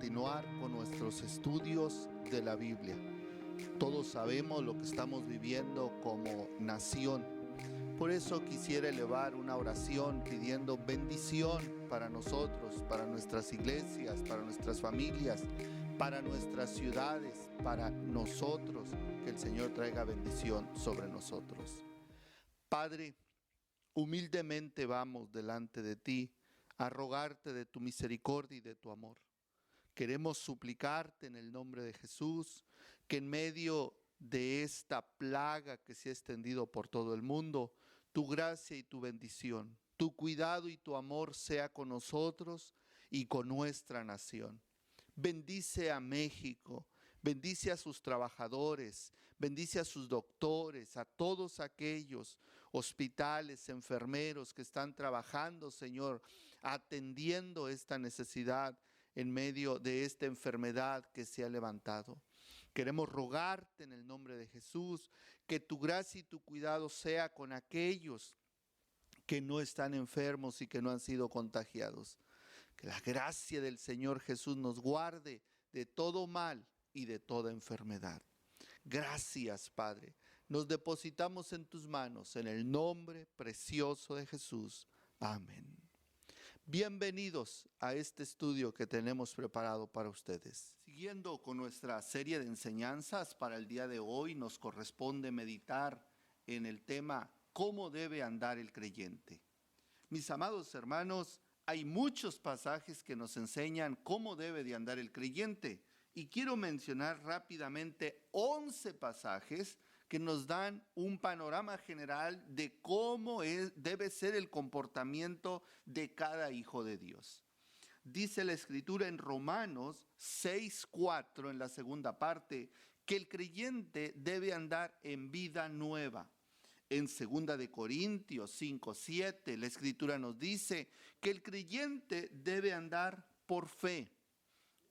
continuar con nuestros estudios de la Biblia. Todos sabemos lo que estamos viviendo como nación. Por eso quisiera elevar una oración pidiendo bendición para nosotros, para nuestras iglesias, para nuestras familias, para nuestras ciudades, para nosotros, que el Señor traiga bendición sobre nosotros. Padre, humildemente vamos delante de ti a rogarte de tu misericordia y de tu amor. Queremos suplicarte en el nombre de Jesús que en medio de esta plaga que se ha extendido por todo el mundo, tu gracia y tu bendición, tu cuidado y tu amor sea con nosotros y con nuestra nación. Bendice a México, bendice a sus trabajadores, bendice a sus doctores, a todos aquellos hospitales, enfermeros que están trabajando, Señor, atendiendo esta necesidad en medio de esta enfermedad que se ha levantado. Queremos rogarte en el nombre de Jesús que tu gracia y tu cuidado sea con aquellos que no están enfermos y que no han sido contagiados. Que la gracia del Señor Jesús nos guarde de todo mal y de toda enfermedad. Gracias, Padre. Nos depositamos en tus manos, en el nombre precioso de Jesús. Amén. Bienvenidos a este estudio que tenemos preparado para ustedes. Siguiendo con nuestra serie de enseñanzas, para el día de hoy nos corresponde meditar en el tema ¿cómo debe andar el creyente? Mis amados hermanos, hay muchos pasajes que nos enseñan cómo debe de andar el creyente. Y quiero mencionar rápidamente 11 pasajes que nos dan un panorama general de cómo debe ser el comportamiento de cada hijo de Dios. Dice la Escritura en Romanos 6:4, en la segunda parte, que el creyente debe andar en vida nueva. En 2 de Corintios 5:7, la Escritura nos dice que el creyente debe andar por fe.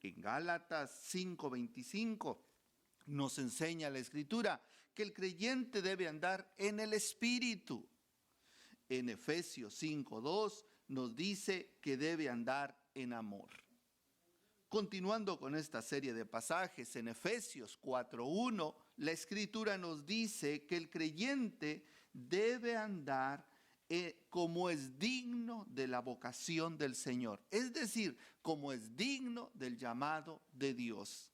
En Gálatas 5:25 nos enseña la Escritura que el creyente debe andar en el Espíritu. En Efesios 5:2 nos dice que debe andar en amor. Continuando con esta serie de pasajes, en Efesios 4:1, la Escritura nos dice que el creyente debe andar como es digno de la vocación del Señor, es decir, como es digno del llamado de Dios.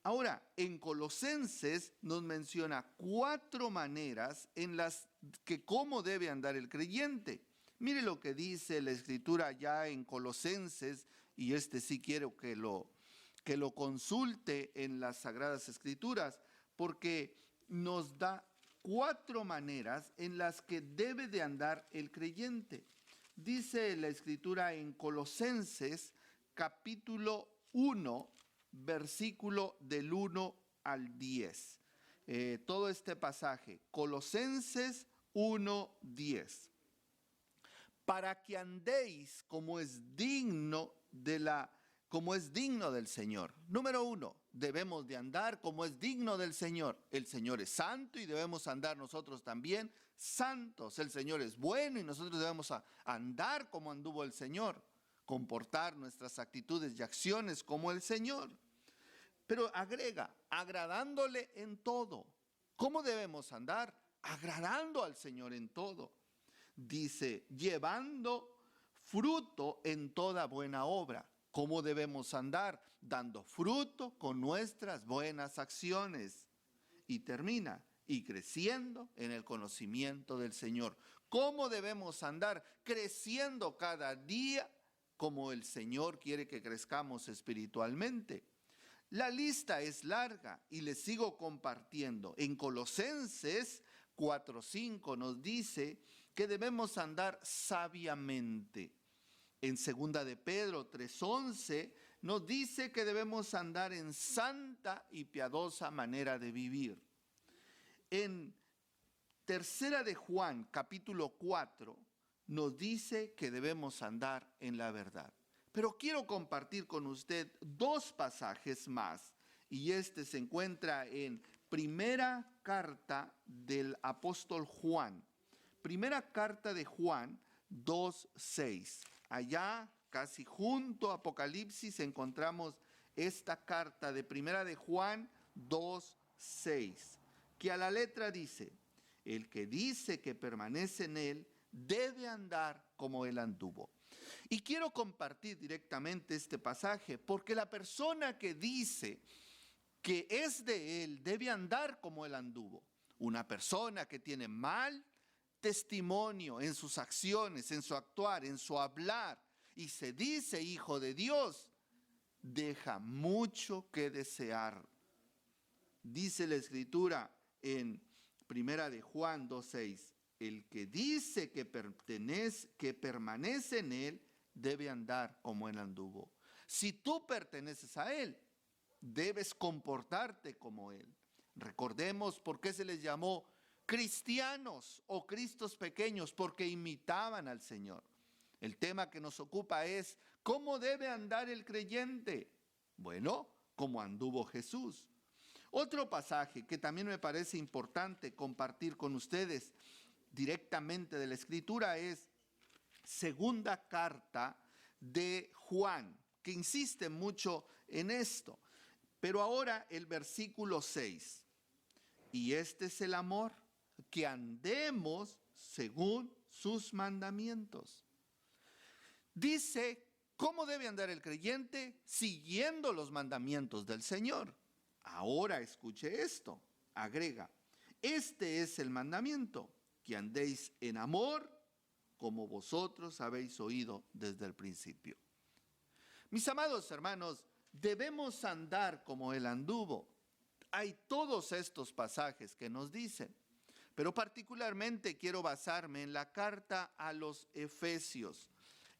Ahora, en Colosenses nos menciona 4 maneras en las que cómo debe andar el creyente. Mire lo que dice la Escritura ya en Colosenses, y sí quiero que lo consulte en las Sagradas Escrituras, porque nos da 4 maneras en las que debe de andar el creyente. Dice la Escritura en Colosenses capítulo 1, versículo del 1 al 10. Todo este pasaje, Colosenses 1:10. Para que andéis como es digno del Señor. Número 1, debemos de andar como es digno del Señor. El Señor es santo y debemos andar nosotros también santos. El Señor es bueno y nosotros debemos andar como anduvo el Señor, comportar nuestras actitudes y acciones como el Señor. Pero agrega, agradándole en todo. ¿Cómo debemos andar? Agradando al Señor en todo. Dice, llevando fruto en toda buena obra. ¿Cómo debemos andar? Dando fruto con nuestras buenas acciones. Y termina, y creciendo en el conocimiento del Señor. ¿Cómo debemos andar? Creciendo cada día como el Señor quiere que crezcamos espiritualmente. La lista es larga y les sigo compartiendo. En Colosenses 4:5 nos dice que debemos andar sabiamente. En 2 de Pedro 3:11 nos dice que debemos andar en santa y piadosa manera de vivir. En 3 de Juan capítulo 4 nos dice que debemos andar en la verdad. Pero quiero compartir con usted 2 pasajes más. Y se encuentra en primera carta del apóstol Juan. Primera carta de Juan 2:6. Allá, casi junto a Apocalipsis, encontramos esta carta de Primera de Juan 2:6, que a la letra dice: el que dice que permanece en él debe andar como él anduvo. Y quiero compartir directamente este pasaje porque la persona que dice que es de él debe andar como él anduvo. Una persona que tiene mal testimonio en sus acciones, en su actuar, en su hablar, y se dice hijo de Dios, deja mucho que desear. Dice la Escritura en Primera de Juan 2:6, el que dice que permanece en él debe andar como él anduvo. Si tú perteneces a él, debes comportarte como él. Recordemos por qué se les llamó cristianos o cristos pequeños, porque imitaban al Señor. El tema que nos ocupa es: ¿cómo debe andar el creyente? Bueno, como anduvo Jesús. Otro pasaje que también me parece importante compartir con ustedes directamente de la Escritura es segunda carta de Juan, que insiste mucho en esto. Pero ahora el versículo 6. Y este es el amor, que andemos según sus mandamientos. Dice, ¿cómo debe andar el creyente? Siguiendo los mandamientos del Señor. Ahora escuche esto, agrega, este es el mandamiento, que andéis en amor como vosotros habéis oído desde el principio. Mis amados hermanos, debemos andar como él anduvo. Hay todos estos pasajes que nos dicen, pero particularmente quiero basarme en la carta a los Efesios,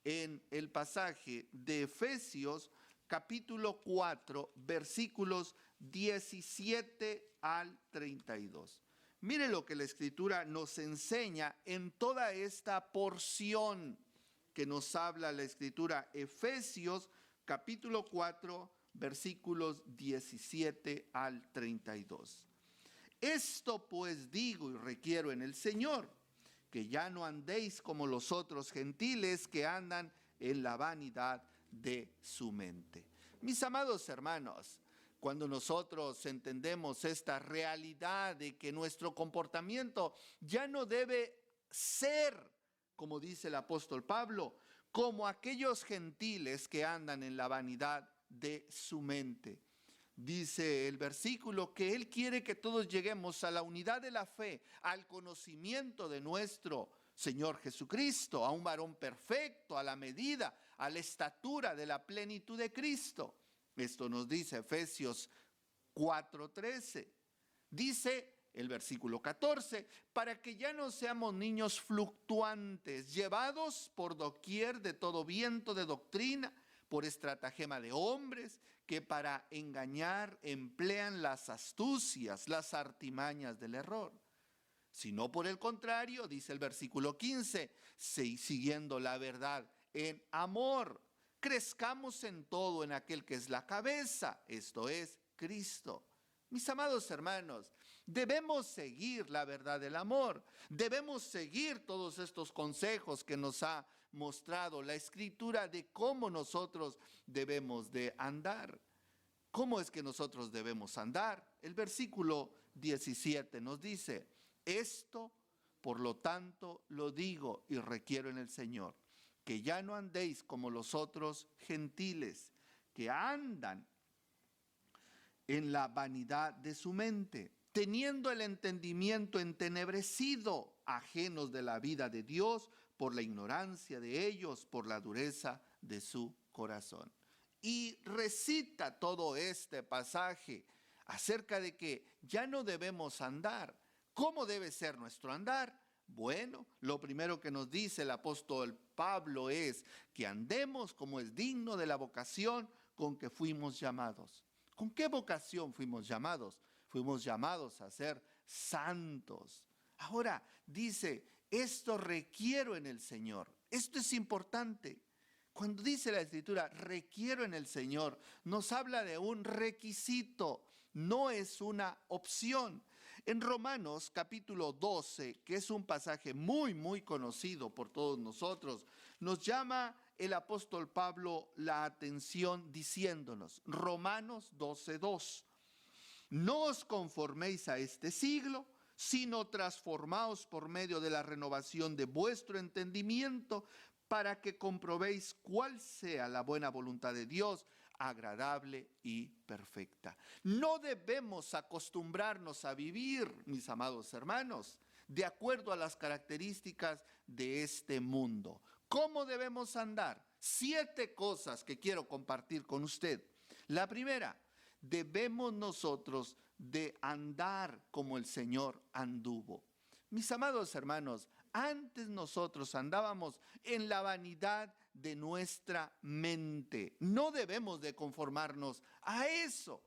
en el pasaje de Efesios capítulo 4, versículos 17 al 32. Mire lo que la Escritura nos enseña en toda esta porción que nos habla la Escritura. Efesios capítulo 4, versículos 17 al 32. Esto pues digo y requiero en el Señor, que ya no andéis como los otros gentiles que andan en la vanidad de su mente. Mis amados hermanos, cuando nosotros entendemos esta realidad de que nuestro comportamiento ya no debe ser, como dice el apóstol Pablo, como aquellos gentiles que andan en la vanidad de su mente. Dice el versículo que Él quiere que todos lleguemos a la unidad de la fe, al conocimiento de nuestro Señor Jesucristo, a un varón perfecto, a la medida, a la estatura de la plenitud de Cristo. Esto nos dice Efesios 4:13. Dice el versículo 14, para que ya no seamos niños fluctuantes, llevados por doquier de todo viento de doctrina, por estratagema de hombres que para engañar emplean las astucias, las artimañas del error. Sino por el contrario, dice el versículo 15, siguiendo la verdad en amor, crezcamos en todo en aquel que es la cabeza, esto es Cristo. Mis amados hermanos, debemos seguir la verdad del amor, debemos seguir todos estos consejos que nos ha mostrado la Escritura de cómo nosotros debemos de andar. ¿Cómo es que nosotros debemos andar? El versículo 17 nos dice, esto, por lo tanto, lo digo y requiero en el Señor, que ya no andéis como los otros gentiles, que andan en la vanidad de su mente, teniendo el entendimiento entenebrecido, ajenos de la vida de Dios, por la ignorancia de ellos, por la dureza de su corazón. Y recita todo este pasaje acerca de que ya no debemos andar. ¿Cómo debe ser nuestro andar? Bueno, lo primero que nos dice el apóstol Pablo es que andemos como es digno de la vocación con que fuimos llamados. ¿Con qué vocación fuimos llamados? Fuimos llamados a ser santos. Ahora dice, esto requiero en el Señor. Esto es importante. Cuando dice la Escritura, requiero en el Señor, nos habla de un requisito, no es una opción. En Romanos capítulo 12, que es un pasaje muy, muy conocido por todos nosotros, nos llama el apóstol Pablo la atención diciéndonos, Romanos 12:2, no os conforméis a este siglo, sino transformaos por medio de la renovación de vuestro entendimiento, para que comprobéis cuál sea la buena voluntad de Dios, agradable y perfecta. No debemos acostumbrarnos a vivir, mis amados hermanos, de acuerdo a las características de este mundo. ¿Cómo debemos andar? 7 cosas que quiero compartir con usted. La primera, debemos nosotros de andar como el Señor anduvo. Mis amados hermanos, antes nosotros andábamos en la vanidad de nuestra mente. No debemos de conformarnos a eso.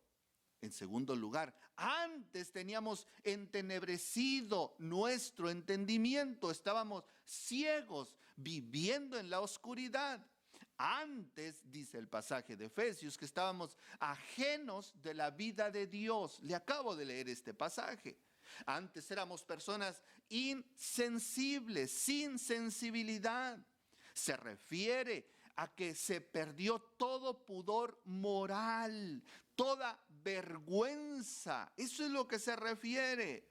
En segundo lugar, antes teníamos entenebrecido nuestro entendimiento, estábamos ciegos, viviendo en la oscuridad. Antes, dice el pasaje de Efesios, que estábamos ajenos de la vida de Dios. Le acabo de leer este pasaje. Antes éramos personas insensibles, sin sensibilidad. Se refiere a que se perdió todo pudor moral, toda vergüenza. Eso es lo que se refiere.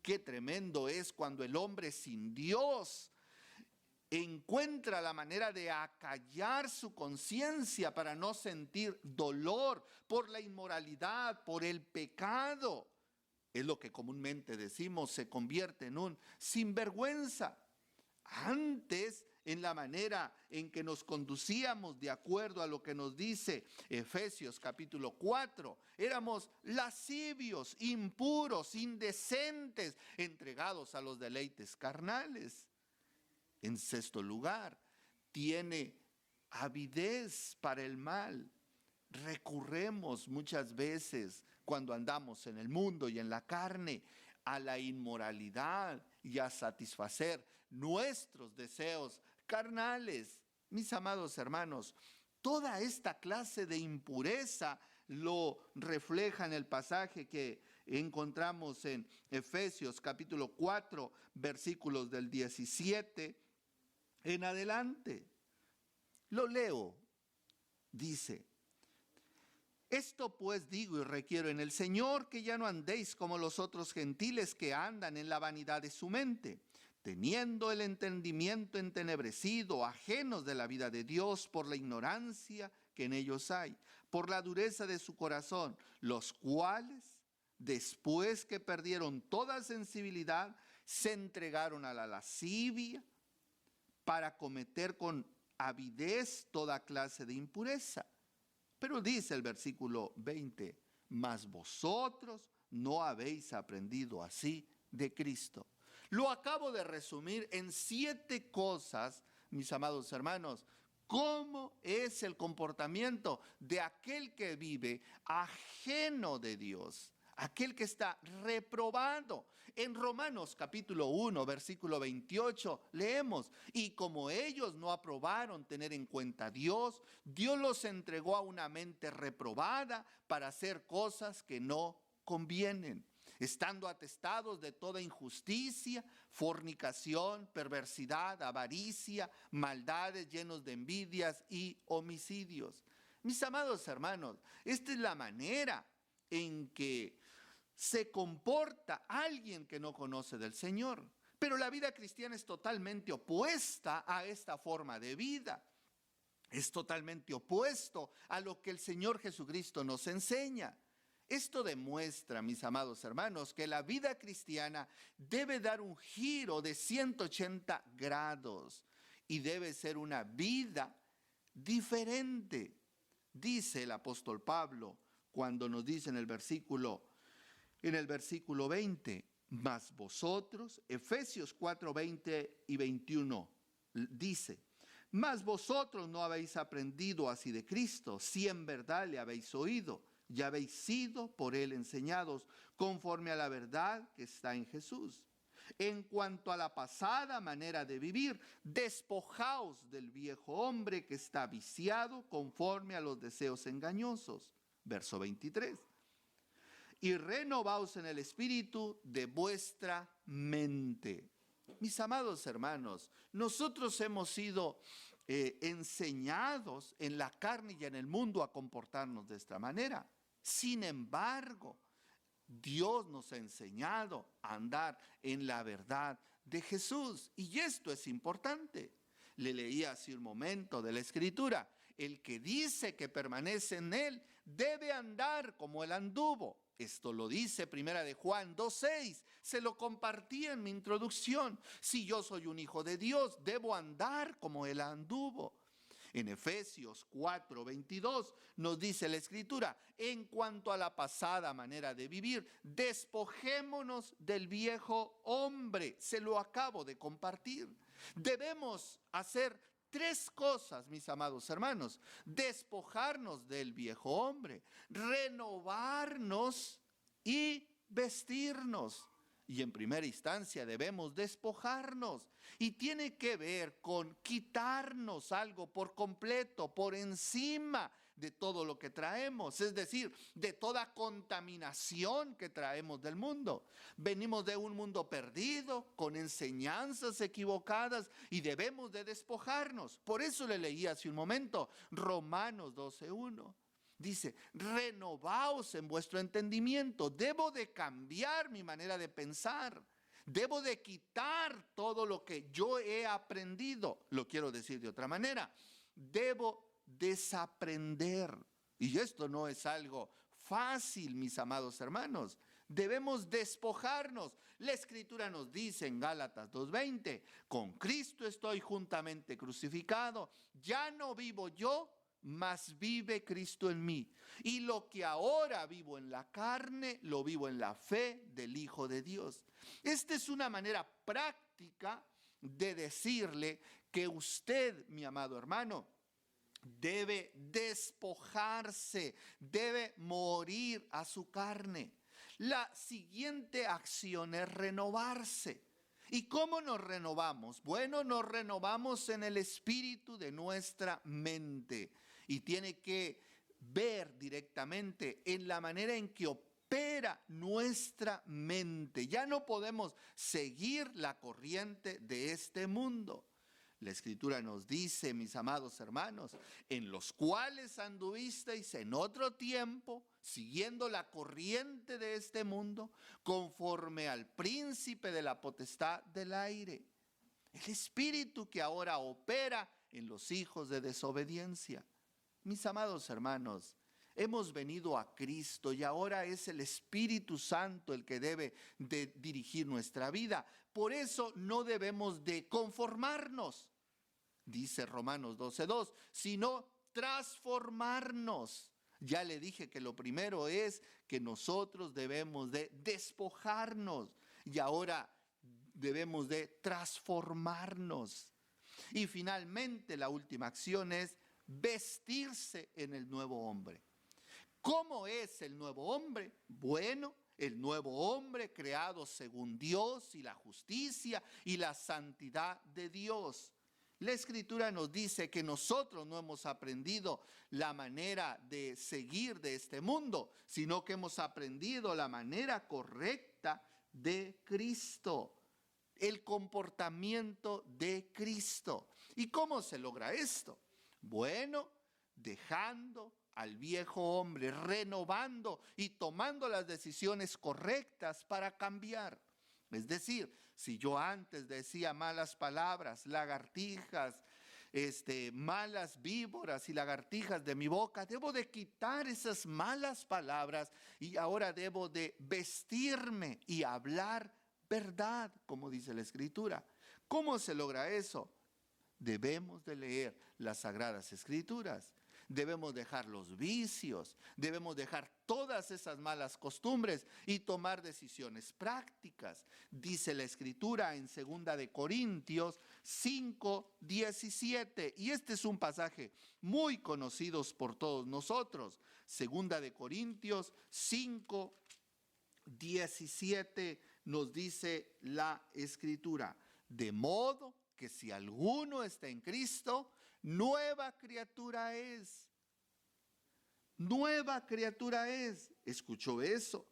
Qué tremendo es cuando el hombre sin Dios encuentra la manera de acallar su conciencia para no sentir dolor por la inmoralidad, por el pecado. Es lo que comúnmente decimos, se convierte en un sinvergüenza. Antes, en la manera en que nos conducíamos de acuerdo a lo que nos dice Efesios capítulo 4, éramos lascivios, impuros, indecentes, entregados a los deleites carnales. En sexto lugar, tiene avidez para el mal. Recurremos muchas veces cuando andamos en el mundo y en la carne a la inmoralidad y a satisfacer nuestros deseos carnales. Mis amados hermanos, toda esta clase de impureza lo refleja en el pasaje que encontramos en Efesios capítulo 4, versículos del 17 en adelante. Lo leo. Dice: esto pues digo y requiero en el Señor, que ya no andéis como los otros gentiles que andan en la vanidad de su mente, teniendo el entendimiento entenebrecido, ajenos de la vida de Dios por la ignorancia que en ellos hay, por la dureza de su corazón, los cuales, después que perdieron toda sensibilidad, se entregaron a la lascivia para cometer con avidez toda clase de impureza. Pero dice el versículo 20, mas vosotros no habéis aprendido así de Cristo. Lo acabo de resumir en 7 cosas, mis amados hermanos. ¿Cómo es el comportamiento de aquel que vive ajeno de Dios? Aquel que está reprobado. En Romanos capítulo 1, versículo 28, leemos: y como ellos no aprobaron tener en cuenta a Dios, Dios los entregó a una mente reprobada para hacer cosas que no convienen, estando atestados de toda injusticia, fornicación, perversidad, avaricia, maldades, llenos de envidias y homicidios. Mis amados hermanos, esta es la manera en que se comporta alguien que no conoce del Señor. Pero la vida cristiana es totalmente opuesta a esta forma de vida. Es totalmente opuesto a lo que el Señor Jesucristo nos enseña. Esto demuestra, mis amados hermanos, que la vida cristiana debe dar un giro de 180 grados y debe ser una vida diferente. Dice el apóstol Pablo cuando nos dice en el versículo 20, mas vosotros, Efesios 4, 20 y 21, dice: mas vosotros no habéis aprendido así de Cristo, si en verdad le habéis oído, ya habéis sido por él enseñados, conforme a la verdad que está en Jesús. En cuanto a la pasada manera de vivir, despojaos del viejo hombre que está viciado conforme a los deseos engañosos. Verso 23. Y renovaos en el espíritu de vuestra mente. Mis amados hermanos, nosotros hemos sido enseñados en la carne y en el mundo a comportarnos de esta manera. Sin embargo, Dios nos ha enseñado a andar en la verdad de Jesús. Y esto es importante. Le leía hace un momento de la Escritura. El que dice que permanece en Él debe andar como Él anduvo. Esto lo dice Primera de Juan 2:6. Se lo compartí en mi introducción. Si yo soy un hijo de Dios, debo andar como Él anduvo. En Efesios 4:22 nos dice la Escritura: en cuanto a la pasada manera de vivir, despojémonos del viejo hombre. Se lo acabo de compartir. Debemos hacer 3 cosas, mis amados hermanos: despojarnos del viejo hombre, renovarnos y vestirnos. Y en primera instancia debemos despojarnos. Y tiene que ver con quitarnos algo por completo, por encima de todo lo que traemos. Es decir, de toda contaminación que traemos del mundo. Venimos de un mundo perdido, con enseñanzas equivocadas, y debemos de despojarnos. Por eso le leí hace un momento Romanos 12:1. Dice: renovaos en vuestro entendimiento. Debo de cambiar mi manera de pensar. Debo de quitar todo lo que yo he aprendido. Lo quiero decir de otra manera. Debo desaprender. Y esto no es algo fácil, mis amados hermanos. Debemos despojarnos. La Escritura nos dice en Gálatas 2:20: con Cristo estoy juntamente crucificado. Ya no vivo yo, mas vive Cristo en mí. Y lo que ahora vivo en la carne, lo vivo en la fe del Hijo de Dios. Esta es una manera práctica de decirle que usted, mi amado hermano, debe despojarse, debe morir a su carne. La siguiente acción es renovarse. ¿Y cómo nos renovamos? Bueno, nos renovamos en el espíritu de nuestra mente. Y tiene que ver directamente en la manera en que opera nuestra mente. Ya no podemos seguir la corriente de este mundo. La Escritura nos dice, mis amados hermanos: en los cuales anduvisteis en otro tiempo, siguiendo la corriente de este mundo, conforme al príncipe de la potestad del aire, el espíritu que ahora opera en los hijos de desobediencia. Mis amados hermanos, hemos venido a Cristo y ahora es el Espíritu Santo el que debe de dirigir nuestra vida. Por eso no debemos de conformarnos, dice Romanos 12:2, sino transformarnos. Ya le dije que lo primero es que nosotros debemos de despojarnos y ahora debemos de transformarnos. Y finalmente la última acción es vestirse en el nuevo hombre. ¿Cómo es el nuevo hombre? Bueno, el nuevo hombre creado según Dios y la justicia y la santidad de Dios. La Escritura nos dice que nosotros no hemos aprendido la manera de seguir de este mundo, sino que hemos aprendido la manera correcta de Cristo, el comportamiento de Cristo. ¿Y cómo se logra esto? Bueno, dejando al viejo hombre, renovando y tomando las decisiones correctas para cambiar. Es decir, si yo antes decía malas palabras, lagartijas, malas víboras y lagartijas de mi boca, debo de quitar esas malas palabras y ahora debo de vestirme y hablar verdad, como dice la Escritura. ¿Cómo se logra eso? Debemos de leer las Sagradas Escrituras. Debemos dejar los vicios, debemos dejar todas esas malas costumbres y tomar decisiones prácticas. Dice la Escritura en 2 de Corintios 5:17, y este es un pasaje muy conocido por todos nosotros. 2 de Corintios 5:17 nos dice la Escritura: de modo que si alguno está en Cristo, nueva criatura es. Nueva criatura es. ¿Escuchó eso?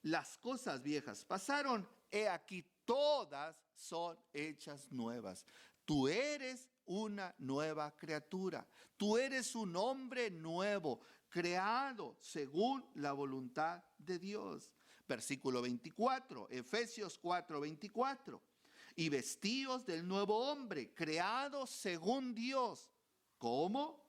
Las cosas viejas pasaron, he aquí todas son hechas nuevas. Tú eres una nueva criatura. Tú eres un hombre nuevo, creado según la voluntad de Dios. Versículo 24, Efesios 4, 24. Y vestíos del nuevo hombre, creado según Dios. ¿Cómo?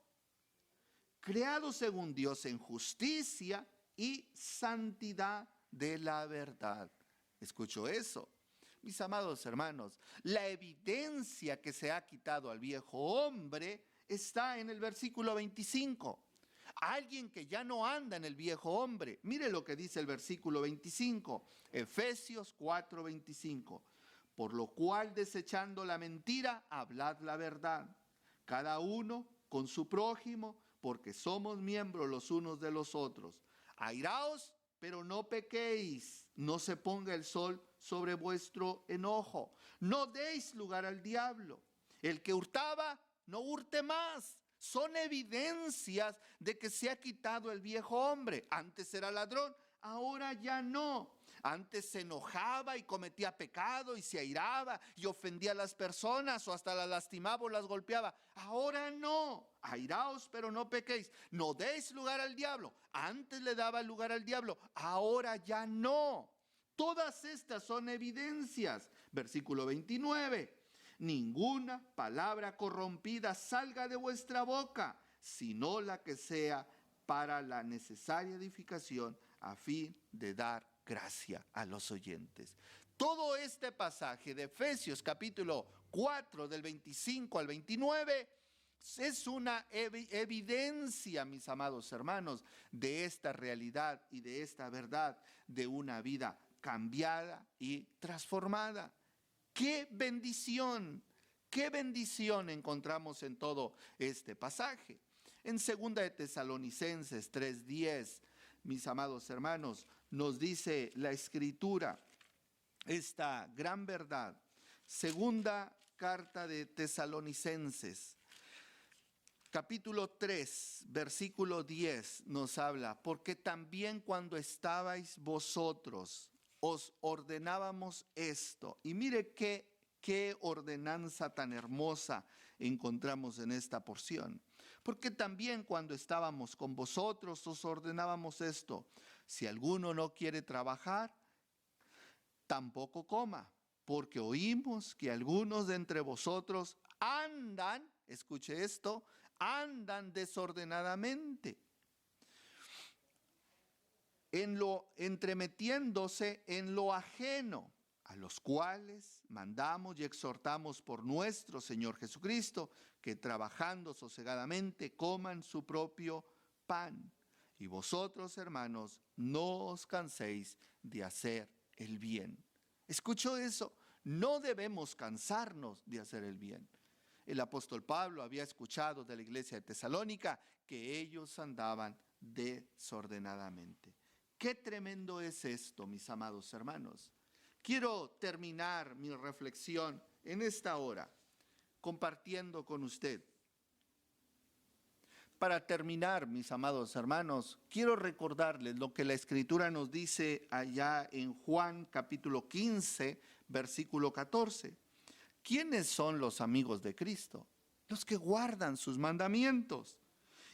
Creado según Dios en justicia y santidad de la verdad. ¿Escuchó eso? Mis amados hermanos, la evidencia que se ha quitado al viejo hombre está en el versículo 25. Alguien que ya no anda en el viejo hombre. Mire lo que dice el versículo 25, Efesios 4, 25. Por lo cual, desechando la mentira, hablad la verdad, cada uno con su prójimo, porque somos miembros los unos de los otros. Airaos, pero no pequéis, no se ponga el sol sobre vuestro enojo. No deis lugar al diablo. El que hurtaba, no hurte más. Son evidencias de que se ha quitado el viejo hombre. Antes era ladrón, ahora ya no. Antes se enojaba y cometía pecado y se airaba y ofendía a las personas o hasta las lastimaba o las golpeaba. Ahora no. Airaos, pero no pequéis. No deis lugar al diablo. Antes le daba lugar al diablo, ahora ya no. Todas estas son evidencias. Versículo 29. Ninguna palabra corrompida salga de vuestra boca, sino la que sea para la necesaria edificación a fin de dar gracia a los oyentes. Todo este pasaje de Efesios capítulo 4 del 25 al 29 es una evidencia, mis amados hermanos, de esta realidad y de esta verdad de una vida cambiada y transformada. ¡Qué bendición! ¡Qué bendición encontramos en todo este pasaje! En 2 de Tesalonicenses 3:10, mis amados hermanos, nos dice la Escritura esta gran verdad. Segunda carta de Tesalonicenses, capítulo 3, versículo 10 nos habla, porque también cuando estabais vosotros os ordenábamos esto. Y mire qué ordenanza tan hermosa encontramos en esta porción. Porque también cuando estábamos con vosotros os ordenábamos esto: si alguno no quiere trabajar, tampoco coma, porque oímos que algunos de entre vosotros andan, escuche esto, andan desordenadamente, entremetiéndose en lo ajeno, a los cuales mandamos y exhortamos por nuestro Señor Jesucristo, que trabajando sosegadamente coman su propio pan. Y vosotros, hermanos, no os canséis de hacer el bien. ¿Escuchó eso? No debemos cansarnos de hacer el bien. El apóstol Pablo había escuchado de la iglesia de Tesalónica que ellos andaban desordenadamente. Qué tremendo es esto, mis amados hermanos. Quiero terminar mi reflexión en esta hora compartiendo con usted. Para terminar, mis amados hermanos, quiero recordarles lo que la Escritura nos dice allá en Juan capítulo 15, versículo 14. ¿Quiénes son los amigos de Cristo? Los que guardan sus mandamientos.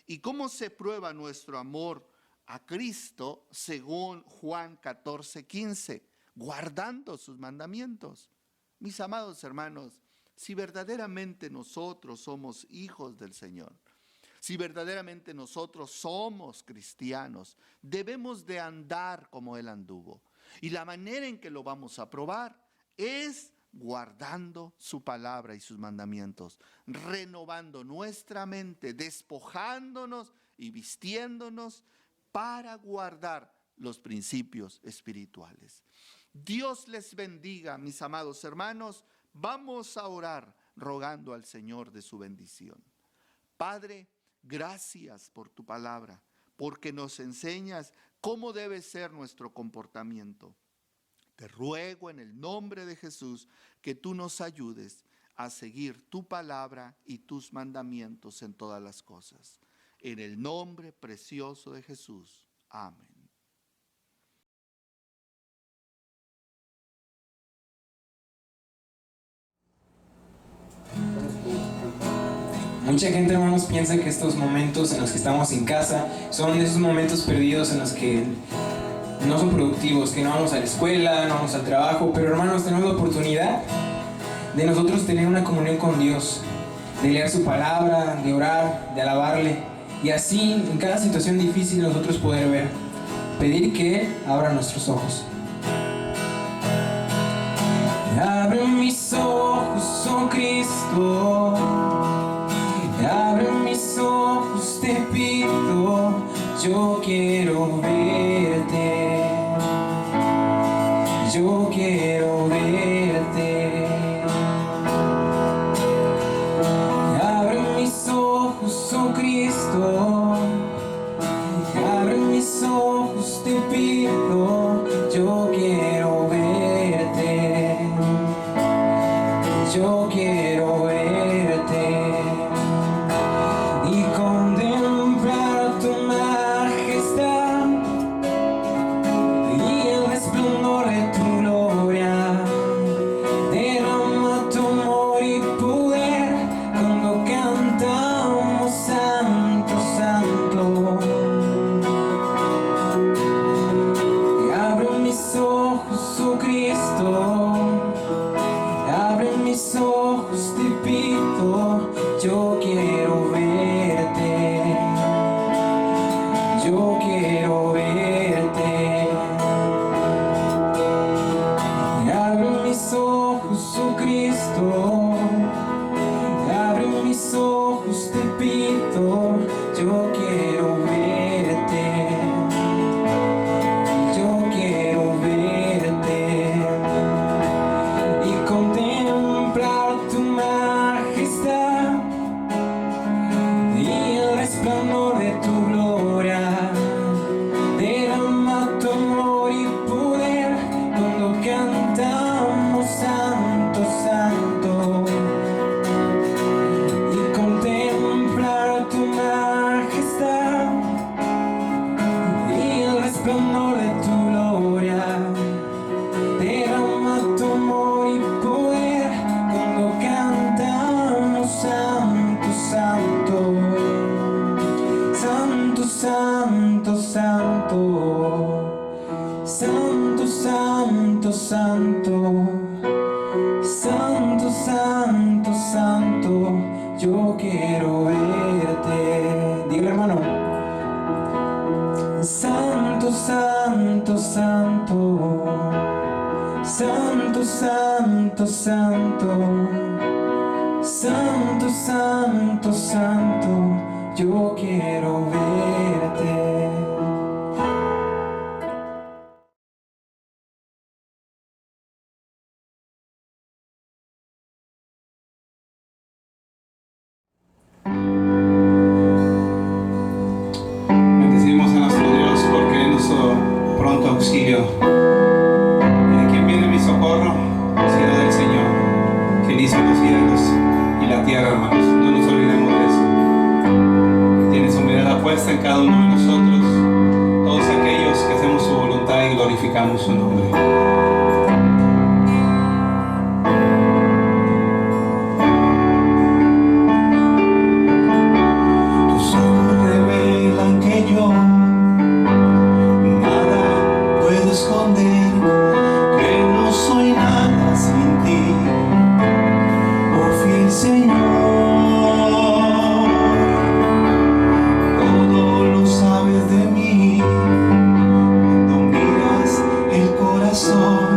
¿Y cómo se prueba nuestro amor a Cristo según Juan 14, 15? Guardando sus mandamientos. Mis amados hermanos, si verdaderamente nosotros somos hijos del Señor, si verdaderamente nosotros somos cristianos, debemos de andar como Él anduvo. Y la manera en que lo vamos a probar es guardando su palabra y sus mandamientos, renovando nuestra mente, despojándonos y vistiéndonos para guardar los principios espirituales. Dios les bendiga, mis amados hermanos. Vamos a orar rogando al Señor de su bendición. Padre, gracias por tu palabra, porque nos enseñas cómo debe ser nuestro comportamiento. Te ruego en el nombre de Jesús que tú nos ayudes a seguir tu palabra y tus mandamientos en todas las cosas. En el nombre precioso de Jesús. Amén. Mucha gente, hermanos, piensa que estos momentos en los que estamos en casa son esos momentos perdidos en los que no son productivos, que no vamos a la escuela, no vamos al trabajo, pero hermanos, tenemos la oportunidad de nosotros tener una comunión con Dios, de leer su palabra, de orar, de alabarle, y así en cada situación difícil nosotros poder ver, pedir que Él abra nuestros ojos. Abre mis ojos, oh Cristo, abre mis ojos, te pido, yo quiero verte, yo quiero verte. Abre mis ojos, oh Cristo, abre mis ojos, te pido, yo quiero verte, yo quiero verte y contemplar tu majestad y el resplandor de tu gloria. Derrama tu amor y poder cuando cantamos Santo, Santo. Y abre mis ojos, oh Cristo, abre mis ojos, te pido, yo quiero verte, yo quiero verte. Y abre mis ojos, oh Cristo, abre mis ojos, te pido, yo quiero verte, yo quiero verte y contemplar tu majestad y el resplandor de tu gloria. Derrama tu amor y poder cuando cantamos Santo, Santo. Y contemplar tu majestad y el resplandor de tu gloria. Derrama tu amor y poder cuando cantamos Santo, Santo. Santo, Santo, Santo. Santo, Santo, Santo. Santo, Santo, Santo. Yo quiero verte. Dígale, hermano. Santo, Santo, Santo. Santo, Santo, Santo. Santo, Santo, Santo. Yo quiero verte. Bendecimos a nuestro Dios porque Él es nuestro pronto auxilio. ¿Y de quién viene mi socorro? Sino del Señor, que hizo los cielos y la tierra, hermanos. No nos olvidemos de eso. Tiene su mirada puesta en cada uno de nosotros, todos aquellos que hacemos su voluntad y glorificamos su nombre. Tus ojos revelan que yo nada puedo esconder, que no soy nada sin ti, oh fiel Señor. Todo lo sabes de mí, cuando miras el corazón.